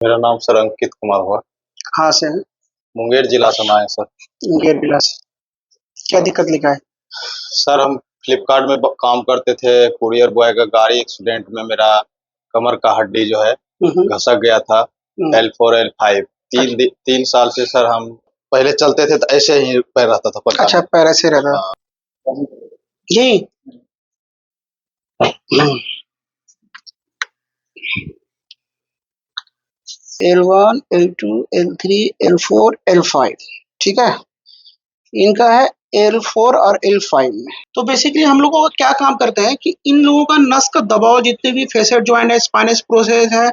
मेरा नाम सर अंकित कुमार हुआ। कहाँ से हैं? मुंगेर जिला से हम आए हैं सर। मुंगेर जिला से। क्या दिक्कत लिखा है? सर हम फ्लिपकार्ट में काम करते थे, कुरियर बॉय का गाड़ी एक्सीडेंट में मेरा कमर का हड्डी जो है हम्म, घसक गया था। हम्म, L4 L5 तीन साल से सर हम पहले चलते थे तो ऐसे ही पैर रहता था, पता अच्छा, नहीं। पैर ऐसे रहता हाँ। यही। L1 L2 L3 L4 L5, ठीक है। इनका है L4 और L5 में। तो बेसिकली हम लोगों का क्या काम करते हैं कि इन लोगों का नस का दबाव, जितने भी फेसेट ज्वाइंट है, स्पाइनस प्रोसेस है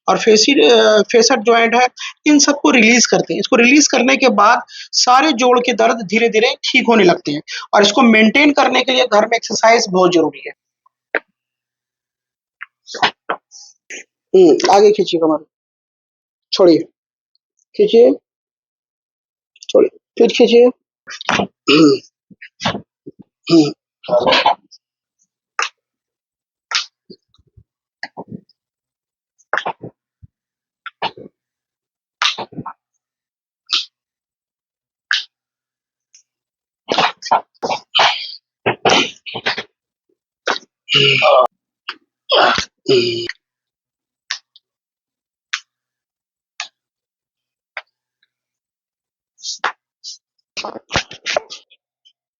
और फेसेट ज्वाइंट है, इन सबको रिलीज करते हैं। इसको रिलीज करने के बाद सारे जोड़ के दर्द धीरे धीरे ठीक होने लगते हैं। और इसको मेंटेन करने के लिए घर में एक्सरसाइज बहुत जरूरी है। आगे खींचिए कमर, छोड़िए, खींचिए, छोड़िए, फिर खींचिए।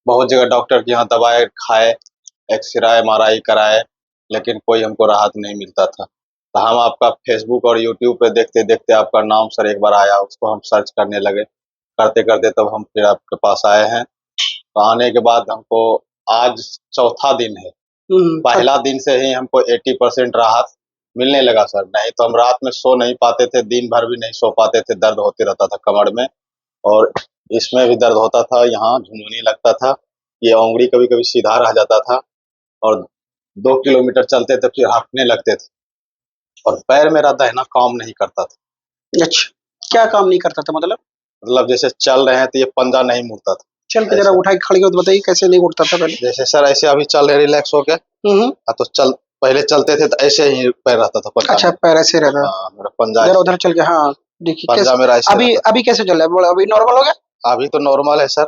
बहुत जगह डॉक्टर के यहाँ दवाई खाए, एक्सरे MRI कराए, लेकिन कोई हमको राहत नहीं मिलता था। तो हम आपका फेसबुक और यूट्यूब पे देखते देखते आपका नाम सर एक बार आया, उसको हम सर्च करने लगे। करते करते तब हम फिर आपके पास आए हैं। तो आने के बाद हमको आज चौथा दिन है। पहला दिन से ही हमको 80% राहत मिलने लगा सर। नहीं तो हम रात में सो नहीं पाते थे, दिन भर भी नहीं सो पाते थे, दर्द होते रहता था कमर में और इसमें भी दर्द होता था, यहाँ झुनझुनी लगता था, ये उंगली कभी कभी सीधा रह जाता था और 2 किलोमीटर चलते थे फिर हांफने लगते थे और पैर मेरा दाहिना काम नहीं करता था। अच्छा, क्या काम नहीं करता था मतलब? मतलब जैसे चल रहे हैं तो ये पंजा नहीं मुड़ता था। चल के जरा उठा के खड़े हो तो बताइए कैसे नहीं उठता था पहले। जैसे सर ऐसे अभी चल रहे रिलैक्स होके, तो चल पहले चलते थे तो ऐसे ही पैर रहता था, पंजा अच्छा, नहीं। पैर ऐसे रहता। हाँ, मेरा पंजा इधर ऐसे, उधर चल के, हाँ। देखिए पंजा कैसे मेरा ऐसे अभी रहता अभी कैसे चल रहा है? बोला अभी नॉर्मल हो गया? था। अभी तो नॉर्मल है सर।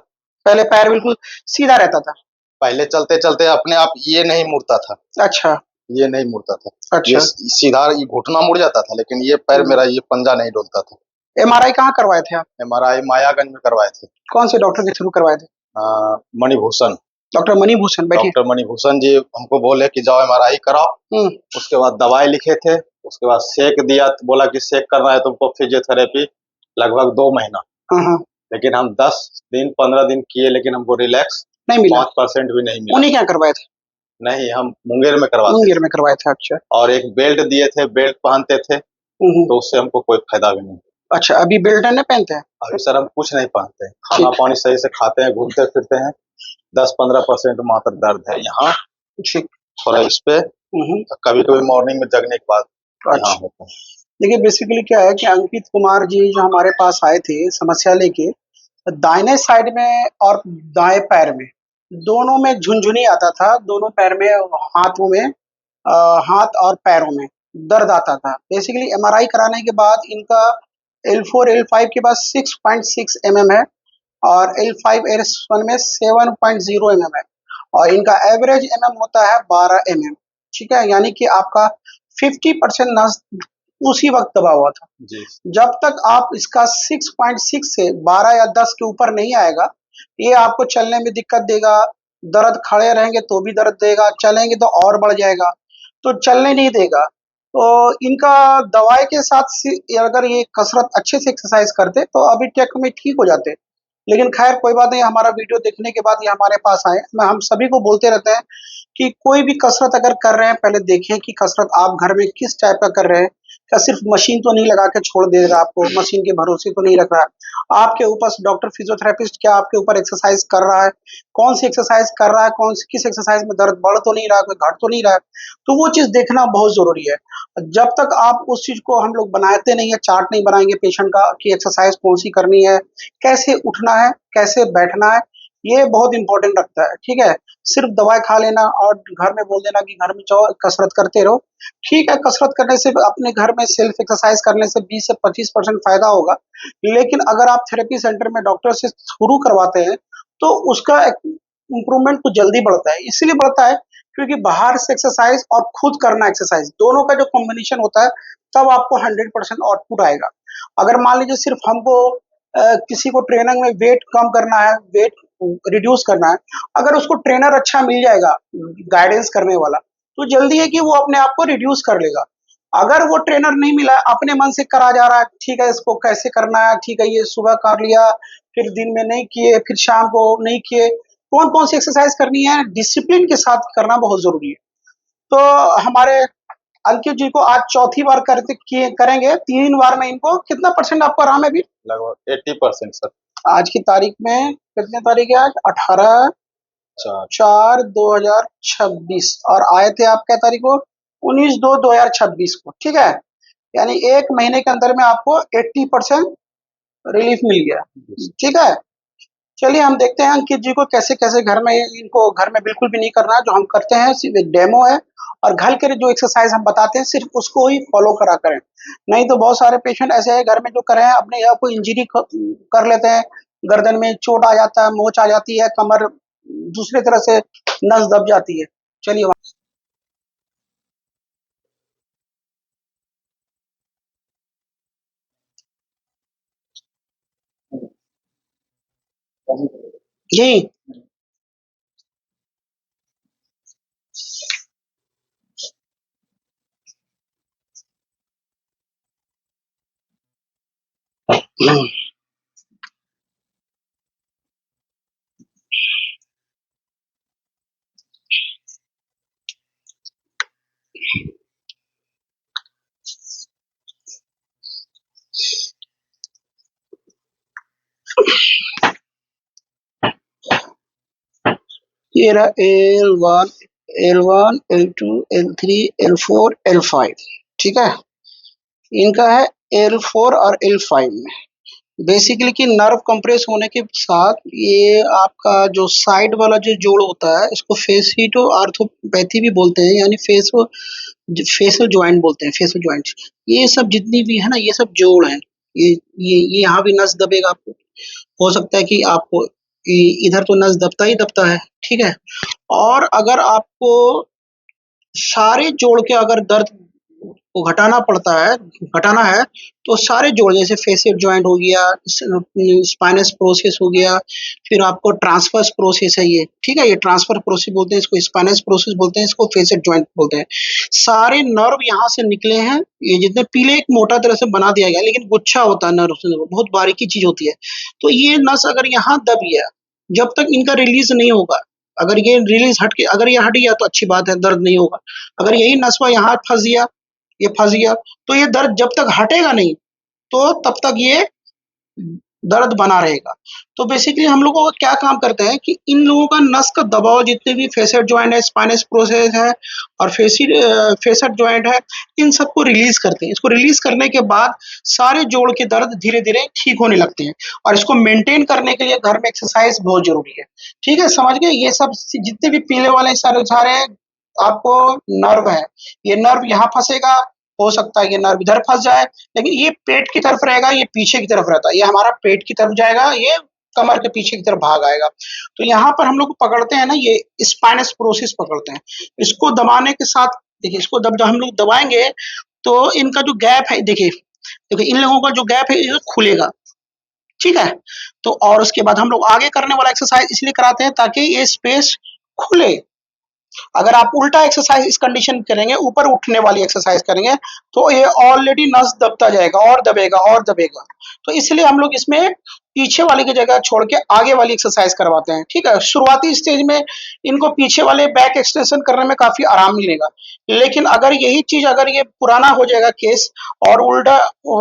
पहले पैर बिल्कुल सीधा रहता था। पहले चलते चलते अपने आप ये नहीं मुड़ता था, अच्छा, ये नहीं मुड़ता था। ये अच्छा। सीधा ये घुटना मुड़ जाता था, लेकिन ये पैर मेरा ये पंजा नहीं डोलता था। MRI कहाँ करवाए थे आप? MRI मायागंज में करवाए थे। कौन से डॉक्टर के थ्रू करवाए थे? मणिभूषण। डॉक्टर मणिभूषण, बैठिए। डॉक्टर मणिभूषण जी हमको बोले कि जाओ MRI कराओ। उसके बाद दवाई लिखे थे, उसके बाद सेक दिया, तो बोला कि सेक करना है तुमको फिजियोथेरेपी लगभग 2 महीना। लेकिन हम 10 दिन 15 दिन किए, लेकिन हमको रिलैक्स नहीं मिला, 5% भी नहीं मिला। उन्हीं क्या करवाए थे? नहीं, हम मुंगेर में करवाते मुंगेर में करवाए थे। अच्छा। और एक बेल्ट दिए थे, बेल्ट पहनते थे, तो उससे हमको कोई फायदा भी नहीं। अच्छा, अभी बेल्ट नहीं पहनते हैं? अभी सर हम कुछ नहीं पहनते हैं, खाना पानी सही से खाते हैं, घूमते फिरते हैं। 10-15% मात्र दर्द है यहाँ, थोड़ा इस पे कभी कभी मॉर्निंग में जगने के बाद यहाँ होता है। देखिए बेसिकली क्या है कि अंकित कुमार जी जो हमारे पास आए थे समस्या लेके, दाहिने साइड में और दाएं पैर में दोनों में झुनझुनी आता था। दोनों पैर में, हाथों में, हाथ और पैरों में दर्द आता था। बेसिकली MRI कराने के बाद इनका L4 L5 के बाद 6.6 mm है और L5 L1 में 7.0 mm है और इनका एवरेज होता है 12 mm। ठीक है, यानी कि आपका 50% नस उसी वक्त दबा हुआ था जी। जब तक आप इसका 6.6 से 12 या 10 के ऊपर नहीं आएगा, ये आपको चलने में दिक्कत देगा। दर्द, खड़े रहेंगे तो भी दर्द देगा, चलेंगे तो और बढ़ जाएगा, तो चलने नहीं देगा। तो इनका दवाई के साथ अगर ये कसरत अच्छे से एक्सरसाइज करते तो अभी तक में ठीक हो जाते। लेकिन खैर कोई बात नहीं, हमारा वीडियो देखने के बाद ये हमारे पास आए। मैं हम सभी को बोलते रहते हैं कि कोई भी कसरत अगर कर रहे हैं पहले देखें कि कसरत आप घर में किस टाइप का कर रहे हैं। क्या सिर्फ मशीन तो नहीं लगा के छोड़ देगा आपको, मशीन के भरोसे तो नहीं रख रहा है आपके ऊपर डॉक्टर फिजियोथेरेपिस्ट, क्या आपके ऊपर एक्सरसाइज कर रहा है, कौन सी एक्सरसाइज कर रहा है, कौन सी किस एक्सरसाइज में दर्द बढ़ तो नहीं रहा है, कोई घट तो नहीं रहा है। तो वो चीज देखना बहुत जरूरी है। जब तक आप उस चीज को, हम लोग बनाते नहीं है, चार्ट नहीं बनाएंगे पेशेंट का कि एक्सरसाइज कौन सी करनी है, कैसे उठना है, कैसे बैठना है, ये बहुत इंपॉर्टेंट रखता है, ठीक है। सिर्फ दवाई खा लेना और घर में बोल देना कि घर में जाओ कसरत करते रहो, ठीक है। कसरत करने से अपने घर में सेल्फ एक्सरसाइज करने से 20 से 25% फायदा होगा, लेकिन अगर आप थेरेपी सेंटर में डॉक्टर से शुरू करवाते हैं तो उसका इम्प्रूवमेंट कुछ जल्दी बढ़ता है। इसलिए बढ़ता है क्योंकि बाहर से एक्सरसाइज और खुद करना एक्सरसाइज दोनों का जो कॉम्बिनेशन होता है तब आपको 100% आउटपुट आएगा। अगर मान लीजिए सिर्फ हमको किसी को ट्रेनिंग में वेट कम करना है, वेट रिड्यूस करना है, अगर उसको ट्रेनर अच्छा मिल जाएगा गाइडेंस करने वाला, तो जल्दी है कि वो अपने आप को रिड्यूस कर लेगा। अगर वो ट्रेनर नहीं मिला, अपने मन से करा जा रहा है, ठीक है इसको कैसे करना है, ठीक है ये सुबह कर लिया, फिर दिन में नहीं किए, फिर शाम को नहीं किए, कौन कौन सी एक्सरसाइज करनी है डिसिप्लिन के साथ करना बहुत जरूरी है। तो हमारे अंकित जी को आज चौथी बार करते किए करेंगे, 3 बार में इनको कितना परसेंट आपको आराम है अभी? लगभग 80% सर। आज की तारीख में कितने तारीख है आज? 18 चार 4 2026 और आए थे आप क्या तारीख को? 19 2 2026 को, ठीक है। यानी 1 महीने के अंदर में आपको 80% रिलीफ मिल गया, ठीक है। चलिए हम देखते हैं अंकित जी को कैसे कैसे घर में, इनको घर में बिल्कुल भी नहीं करना है, जो हम करते हैं सिर्फ एक डेमो है और घर के जो एक्सरसाइज हम बताते हैं सिर्फ उसको ही फॉलो करा करें। नहीं तो बहुत सारे पेशेंट ऐसे हैं घर में जो करें अपने आप को इंजरी कर लेते हैं, गर्दन में चोट आ जाता है, मोच आ जाती है, कमर दूसरे तरह से नस दब जाती है। चलिए जी। ये रहा L1 L1 L2 L3 L4 L5, ठीक है। इनका है L4 और L5 में बेसिकली कि नर्व कंप्रेस होने के साथ ये आपका जो साइड वाला जो जोड़ होता है इसको फेसिटो आर्थोपैथी भी बोलते हैं, यानी फेसल जॉइंट बोलते हैं, फेसल जॉइंट। ये सब जितनी भी है ना ये सब जोड़ हैं। ये यहाँ भी नस दबेगा आपको, हो सकता है कि आपको इधर तो नस दबता ही दबता है, ठीक है। और अगर आपको सारे जोड़ के अगर दर्द को घटाना है तो सारे जोड़ जैसे फेसियल जॉइंट हो गया, स्पाइनस प्रोसेस हो गया, फिर आपको ट्रांसफर्स प्रोसेस है ये, ठीक है। ये ट्रांसफर प्रोसेस बोलते हैं इसको, स्पाइनस प्रोसेस बोलते हैं इसको, फेसियल जॉइंट बोलते हैं। सारे नर्व यहाँ से निकले हैं, ये जितने पीले एक मोटा तरह से बना दिया गया, लेकिन गुच्छा होता है नर्व से, बहुत बारीकी चीज होती है। तो ये नस अगर यहाँ दब गया, जब तक इनका रिलीज नहीं होगा, अगर ये रिलीज हट के अगर ये हट गया तो अच्छी बात है, दर्द नहीं होगा। अगर यही नसवा यहाँ फंस गया, ये फंस गया, तो ये दर्द जब तक हटेगा नहीं तो तब तक ये दर्द बना रहेगा। तो बेसिकली हम लोगों का क्या काम करते हैं कि इन लोगों का नस का दबाव जितने भी फेसेट जॉइंट है, स्पाइनस प्रोसेस है और फेसेट जॉइंट है, इन सबको रिलीज करते हैं। इसको रिलीज करने के बाद सारे जोड़ के दर्द धीरे धीरे ठीक होने लगते हैं और इसको मेंटेन करने के लिए घर में एक्सरसाइज बहुत जरूरी है, ठीक है। समझ गए? ये सब जितने भी पीले वाले सारे आपको नर्व है, ये नर्व यहाँ फंसेगा, हो सकता है ये नर्व इधर फंस जाए, लेकिन ये पेट की तरफ रहेगा, ये पीछे की तरफ रहता है, ये हमारा पेट की तरफ जाएगा, ये कमर के पीछे की तरफ भाग आएगा। तो यहाँ पर हम लोग पकड़ते हैं ना, ये स्पाइनस प्रोसेस पकड़ते हैं। इसको दबाने के साथ देखिए, इसको जब हम लोग दबाएंगे तो इनका जो गैप है, देखिए देखिए इन लोगों का जो गैप है ये खुलेगा, ठीक है। तो और उसके बाद हम लोग आगे करने वाला एक्सरसाइज इसलिए कराते हैं ताकि ये स्पेस खुले। अगर आप उल्टा एक्सरसाइज इस कंडीशन करेंगे, ऊपर उठने वाली एक्सरसाइज करेंगे, तो ये ऑलरेडी नस दबता जाएगा और दबेगा और दबेगा। तो इसलिए हम लोग इसमें पीछे वाली की जगह छोड़ के आगे वाली एक्सरसाइज करवाते हैं, ठीक है। शुरुआती स्टेज में इनको पीछे वाले बैक एक्सटेंशन करने में काफी आराम मिलेगा, लेकिन अगर यही चीज अगर ये पुराना हो जाएगा केस और उल्टा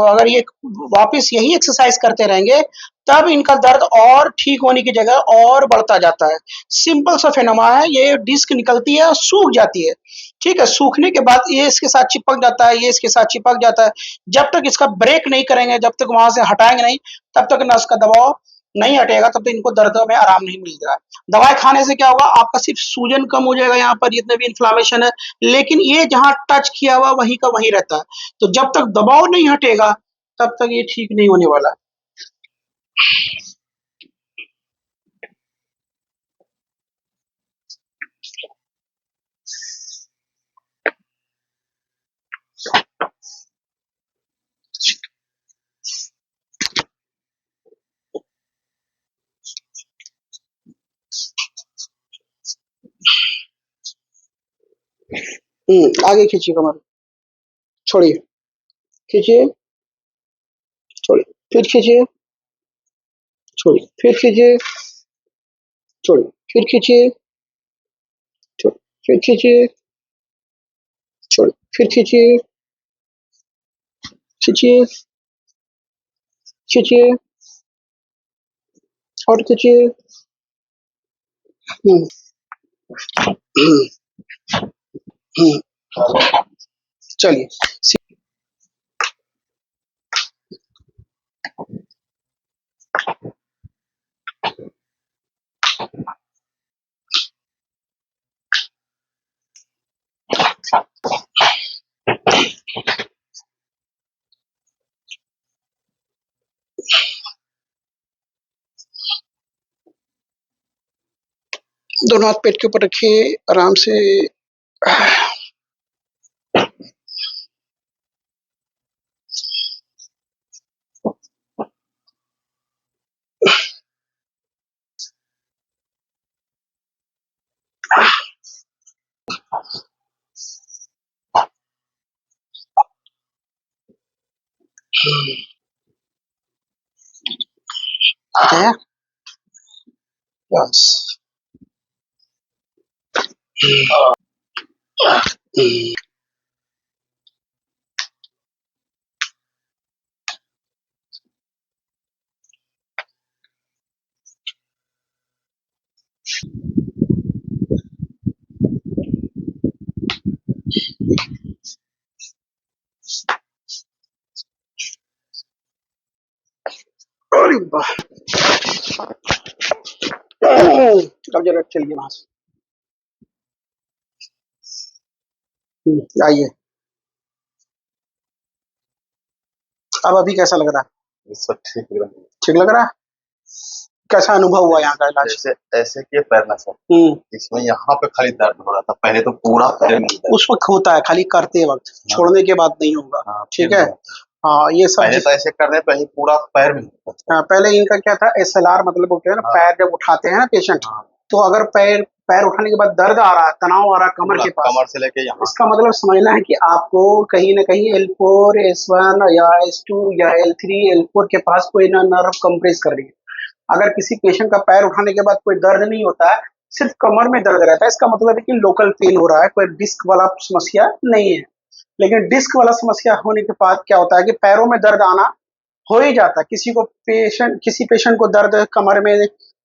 अगर ये वापस यही एक्सरसाइज करते रहेंगे, तब इनका दर्द और ठीक होने की जगह और बढ़ता जाता है। सिंपल सा फेनोमा है, ये डिस्क निकलती है और सूख जाती है, ठीक है। सूखने के बाद ये इसके साथ चिपक जाता है, ये इसके साथ चिपक जाता है। जब तक इसका ब्रेक नहीं करेंगे, जब तक वहां से हटाएंगे नहीं, तब तक नस का दबाव नहीं हटेगा तब तो इनको दर्द में आराम नहीं मिल रहा है। दवाई खाने से क्या होगा, आपका सिर्फ सूजन कम हो जाएगा, यहाँ पर जितने भी इन्फ्लामेशन है, लेकिन ये जहाँ टच किया हुआ वहीं का वहीं रहता है। तो जब तक दबाव नहीं हटेगा तब तक ये ठीक नहीं होने वाला। आगे खींचिए कमर, छोड़िए, खींचिए, छोड़िए, फिर खींचिए, छोड़िए, फिर खींचिए, छोड़िए, फिर खींचिए, छोड़िए, फिर खींचिए, छोड़िए, फिर खींचिए, खींचिए, खींचिए और खींचिए। हम्म, हम्म, चलिए। दोनों हाथ पेट के ऊपर रखिए, आराम से। है बस। अरे वाह, अब जरा चलिए वहां से। आइए, अब अभी कैसा लग रहा है? ये सब ठीक लग रहा है। ठीक लग रहा है? कैसा अनुभव हुआ यहाँ का इलाज? जैसे ऐसे किए पैर ना सर, इसमें यहाँ पे खाली दर्द हो रहा था, पहले तो पूरा पैर में दर्द। उस वक्त होता है, खाली करते वक्त, छोड़ने के बाद नहीं होगा। ठीक है। हाँ, ये सब पहले तो ऐसे करने पे ही पूरा पैर में होता था। हाँ, पहले इनका क्या था, SLR मतलब होता है ना, पैर जब उठाते हैं ना पेशेंट, तो अगर पैर पैर उठाने के बाद दर्द आ रहा है, तनाव आ रहा है कमर के पास, कमर से लेके यहाँ, इसका मतलब समझना है कि आपको कहीं ना कहीं L4, S1 या S2 या L3, L4 के पास कोई ना नर्व कंप्रेस कर रही है। अगर किसी पेशेंट का पैर उठाने के बाद कोई दर्द नहीं होता है, सिर्फ कमर में दर्द रहता है, इसका मतलब है कि लोकल पेन हो रहा है, कोई डिस्क वाला समस्या नहीं है। लेकिन डिस्क वाला समस्या होने के बाद क्या होता है कि पैरों में दर्द आना हो ही जाता है। किसी पेशेंट को दर्द कमर में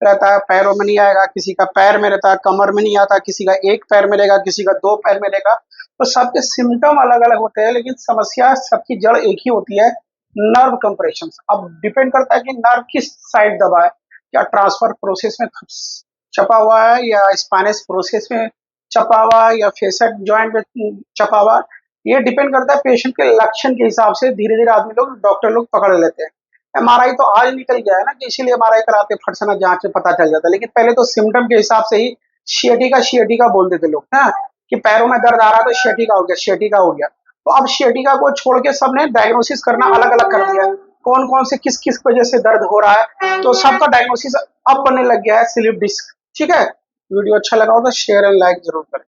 रहता है, पैरों में नहीं आएगा, किसी का पैर में रहता है, कमर में नहीं आता, किसी का एक पैर मिलेगा, किसी का दो पैर मिलेगा। तो सबके सिम्टम अलग अलग होते हैं, लेकिन समस्या सबकी जड़ एक ही होती है, नर्व कंप्रेशन। अब डिपेंड करता है कि नर्व किस साइड दबा है, क्या ट्रांसफर प्रोसेस में छपा हुआ है, या स्पाइनस प्रोसेस में छपा हुआ है, या फेसर जॉइंट में छपा हुआ है। ये डिपेंड करता है पेशेंट के लक्षण के हिसाब से, धीरे धीरे आदमी लोग, डॉक्टर लोग पकड़ लेते हैं। MRI तो आज निकल गया है ना, कि इसीलिए MRI कराते फट से ना, जांच में पता चल जाता है। लेकिन पहले तो सिम्टम के हिसाब से ही शियाटिका बोलते थे लोग, है कि पैरों में दर्द आ रहा है तो शियाटिका हो गया, शियाटिका हो गया। तो अब शियाटिका को छोड़ के सबने डायग्नोसिस करना अलग अलग कर दिया, कौन कौन से किस किस वजह से दर्द हो रहा है, तो सबका डायग्नोसिस अब बनने लग गया है स्लिप डिस्क। ठीक है। वीडियो अच्छा लगा हो तो शेयर एंड लाइक जरूर करें।